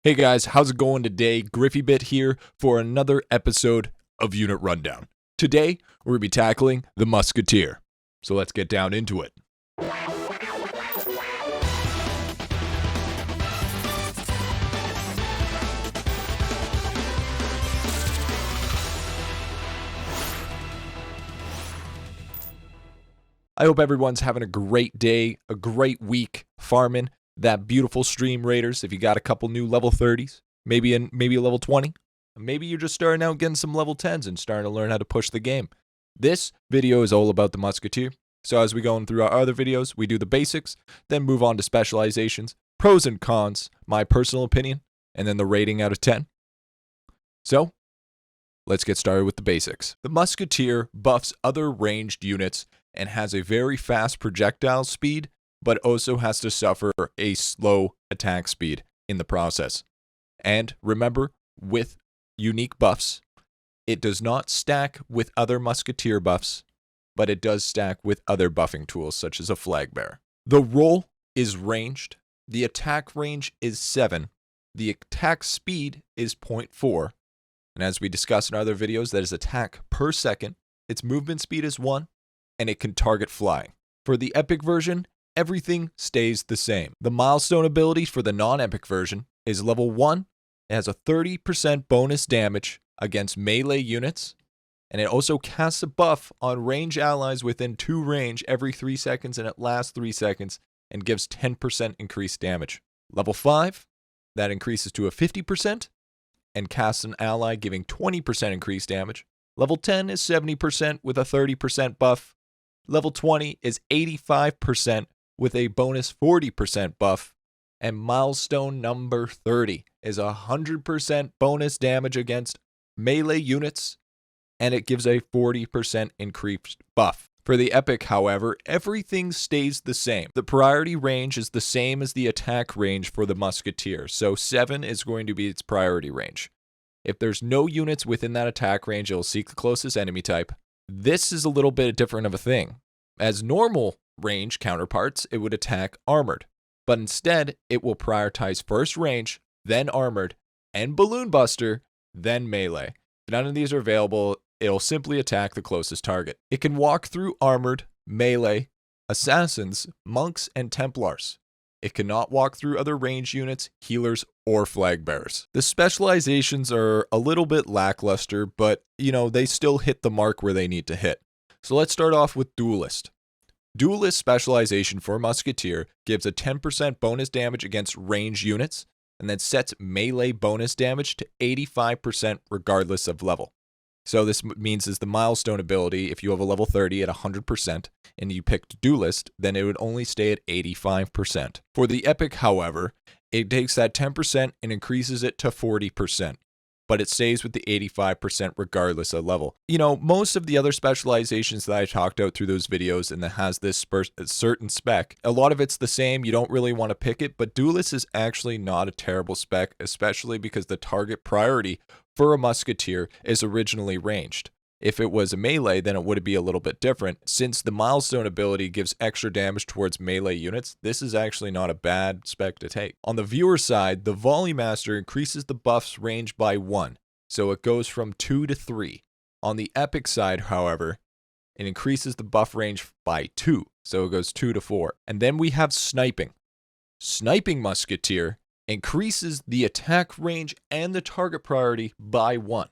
Hey guys, how's it going today? GriffyBit here for another episode of Unit Rundown. Today, we're going to be tackling the Musketeer. So let's get down into it. I hope everyone's having a great day, a great week farming that beautiful stream raiders. If you got a couple new level 30s, maybe a level 20, maybe you're just starting out getting some level 10s and starting to learn how to push the game. This video is all about the Musketeer. So as we go through our other videos, we do the basics, then move on to specializations, pros and cons, my personal opinion, and then the rating out of 10. So let's get started with the basics. The Musketeer buffs other ranged units and has a very fast projectile speed, but also has to suffer a slow attack speed in the process. And remember, with unique buffs, it does not stack with other Musketeer buffs, but it does stack with other buffing tools such as a flag bearer. The roll is ranged. The attack range is 7. The attack speed is 0.4. And as we discussed in other videos, that is attack per second. Its movement speed is 1, and it can target flying. For the epic version, everything stays the same. The milestone ability for the non-epic version is level 1. It has a 30% bonus damage against melee units, and it also casts a buff on range allies within 2 range every 3 seconds, and it lasts 3 seconds and gives 10% increased damage. Level 5, that increases to a 50% and casts an ally giving 20% increased damage. Level 10 is 70% with a 30% buff. Level 20 is 85% with a bonus 40% buff. And milestone number 30 is 100% bonus damage against melee units, and it gives a 40% increased buff. For the epic, however, everything stays the same. The priority range is the same as the attack range for the Musketeer, so 7 is going to be its priority range. If there's no units within that attack range, it'll seek the closest enemy type. This is a little bit different of a thing. As normal range counterparts, it would attack armored, but instead, it will prioritize first range, then armored, and balloon buster, then melee. If none of these are available, it'll simply attack the closest target. It can walk through armored, melee, assassins, monks, and templars. It cannot walk through other range units, healers, or flag bearers. The specializations are a little bit lackluster, but they still hit the mark where they need to hit. So let's start off with Duelist. Duelist specialization for Musketeer gives a 10% bonus damage against range units, and then sets melee bonus damage to 85% regardless of level. So this means is the milestone ability, if you have a level 30 at 100% and you picked Duelist, then it would only stay at 85%. For the epic, however, it takes that 10% and increases it to 40%. But it stays with the 85% regardless of level. Most of the other specializations that I talked out through those videos and that has this certain spec, a lot of it's the same. You don't really want to pick it, but Duelist is actually not a terrible spec, especially because the target priority for a Musketeer is originally ranged. If it was a melee, then it would be a little bit different. Since the milestone ability gives extra damage towards melee units, this is actually not a bad spec to take. On the viewer side, the volley master increases the buff's range by 1, so it goes from 2 to 3. On the epic side, however, it increases the buff range by 2, so it goes 2 to 4. And then we have sniping. Sniping Musketeer increases the attack range and the target priority by 1.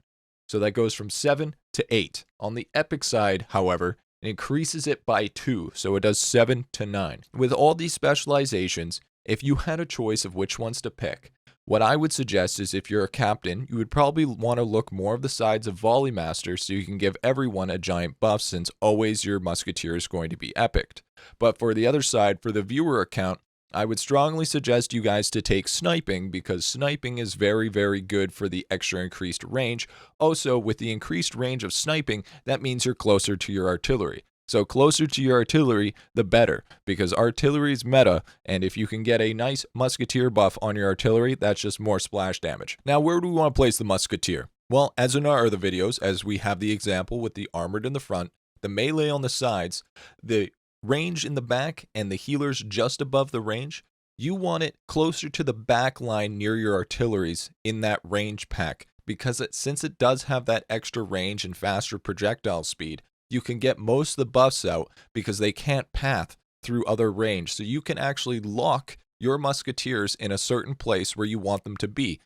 So that goes from 7 to 8. On the epic side, however, it increases it by 2, so it does 7 to 9. With all these specializations, if you had a choice of which ones to pick, what I would suggest is if you're a captain, you would probably want to look more of the sides of Volley Master so you can give everyone a giant buff, since always your Musketeer is going to be epicked. But for the other side, for the viewer account, I would strongly suggest you guys to take sniping, because sniping is very, very good for the extra increased range. Also, with the increased range of sniping, that means you're closer to your artillery. So closer to your artillery, the better, because artillery is meta, and if you can get a nice Musketeer buff on your artillery, that's just more splash damage. Now, where do we want to place the Musketeer? Well, as in our other videos, as we have the example with the armored in the front, the melee on the sides, the range in the back, and the healers just above the range, You want it closer to the back line near your artilleries in that range pack, because since it does have that extra range and faster projectile speed, you can get most of the buffs out because they can't path through other range. So you can actually lock your musketeers in a certain place where you want them to be.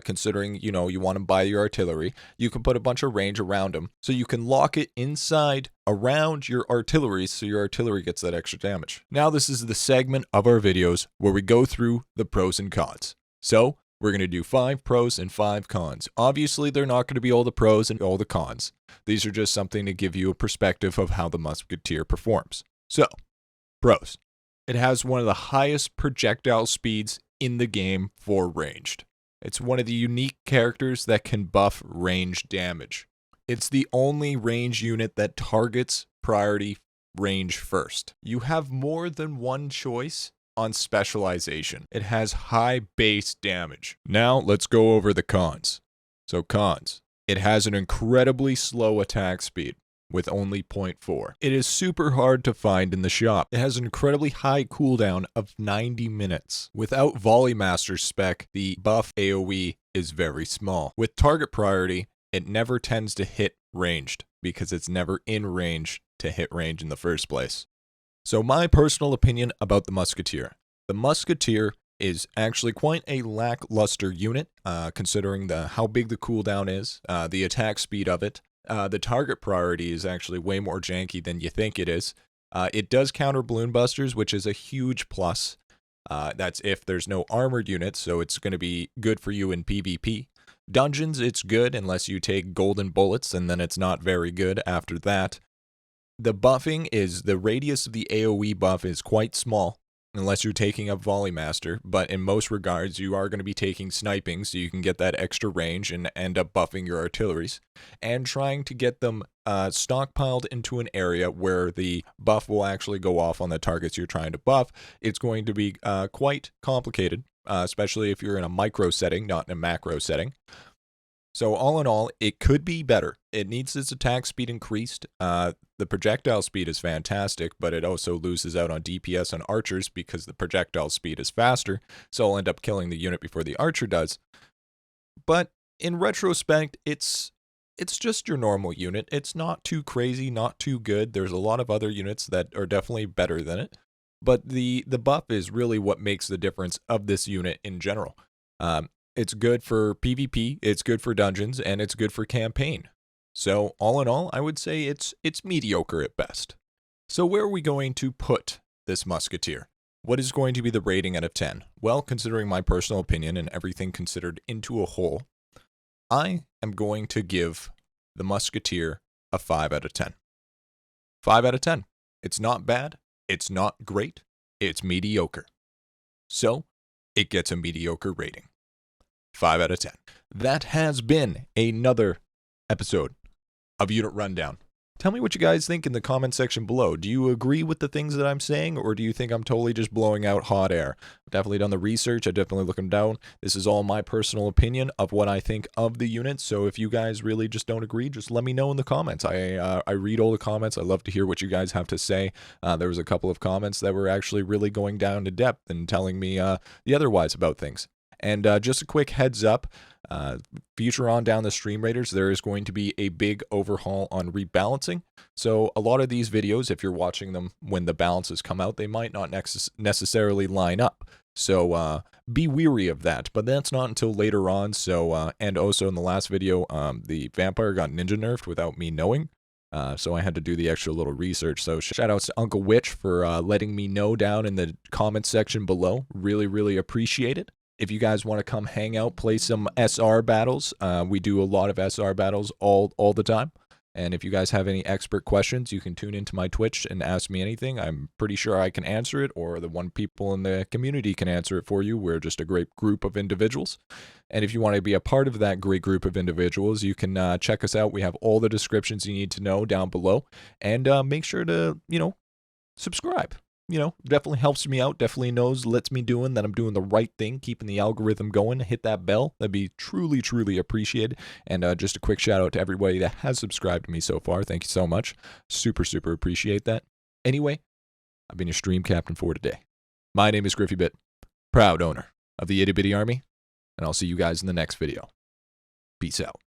Considering, you want them by your artillery, you can put a bunch of range around them. So you can lock it inside around your artillery so your artillery gets that extra damage. Now this is the segment of our videos where we go through the pros and cons. So we're going to do 5 pros and 5 cons. Obviously, they're not going to be all the pros and all the cons. These are just something to give you a perspective of how the Musketeer performs. So, pros. It has one of the highest projectile speeds in the game for ranged. It's one of the unique characters that can buff range damage. It's the only range unit that targets priority range first. You have more than one choice on specialization. It has high base damage. Now let's go over the cons. So cons. It has an incredibly slow attack speed with only 0.4. It is super hard to find in the shop. It has an incredibly high cooldown of 90 minutes. Without Volley Master spec, the buff AoE is very small. With target priority, it never tends to hit ranged because it's never in range to hit range in the first place. So my personal opinion about the Musketeer. The Musketeer is actually quite a lackluster unit, considering how big the cooldown is, the attack speed of it. The target priority is actually way more janky than you think it is. It does counter balloon busters, which is a huge plus. That's if there's no armored units, so it's going to be good for you in PvP. Dungeons, it's good unless you take golden bullets, and then it's not very good after that. The buffing is, the radius of the AoE buff is quite small, unless you're taking up Volley Master, but in most regards, you are going to be taking sniping, so you can get that extra range and end up buffing your artilleries, and trying to get them stockpiled into an area where the buff will actually go off on the targets you're trying to buff. It's going to be quite complicated, especially if you're in a micro setting, not in a macro setting. So all in all, it could be better. It needs its attack speed increased. The projectile speed is fantastic, but it also loses out on DPS on archers because the projectile speed is faster, so I'll end up killing the unit before the archer does. But in retrospect, it's just your normal unit. It's not too crazy, not too good. There's a lot of other units that are definitely better than it, but the buff is really what makes the difference of this unit in general. It's good for PvP, it's good for dungeons, and it's good for campaign. So all in all, I would say it's mediocre at best. So where are we going to put this Musketeer? What is going to be the rating out of 10? Well, considering my personal opinion and everything considered into a whole, I am going to give the Musketeer a 5 out of 10. 5 out of 10. It's not bad, it's not great, it's mediocre. So it gets a mediocre rating. 5 out of 10. That has been another episode of Unit Rundown. Tell me what you guys think in the comment section below. Do you agree with the things that I'm saying, or do you think I'm totally just blowing out hot air? I've definitely done the research. I've definitely looked them down. This is all my personal opinion of what I think of the unit. So if you guys really just don't agree, just let me know in the comments. I read all the comments. I love to hear what you guys have to say. There was a couple of comments that were actually really going down to depth and telling me the otherwise about things. And just a quick heads up, future on down the Stream Raiders, there is going to be a big overhaul on rebalancing. So a lot of these videos, if you're watching them when the balances come out, they might not necessarily line up. So be weary of that, but that's not until later on. So and also in the last video, the vampire got ninja nerfed without me knowing. So I had to do the extra little research. So shout outs to Uncle Witch for letting me know down in the comments section below. Really, really appreciate it. If you guys want to come hang out, play some SR battles, we do a lot of SR battles all the time. And if you guys have any expert questions, you can tune into my Twitch and ask me anything. I'm pretty sure I can answer it, or the one people in the community can answer it for you. We're just a great group of individuals. And if you want to be a part of that great group of individuals, you can check us out. We have all the descriptions you need to know down below. And make sure to, subscribe. Definitely helps me out, definitely lets me doing that I'm doing the right thing, keeping the algorithm going. Hit that bell. That'd be truly, truly appreciated. And just a quick shout out to everybody that has subscribed to me so far. Thank you so much. Super, super appreciate that. Anyway, I've been your stream captain for today. My name is GriffyBit. proud owner of the Itty Bitty Army, and I'll see you guys in the next video. Peace out.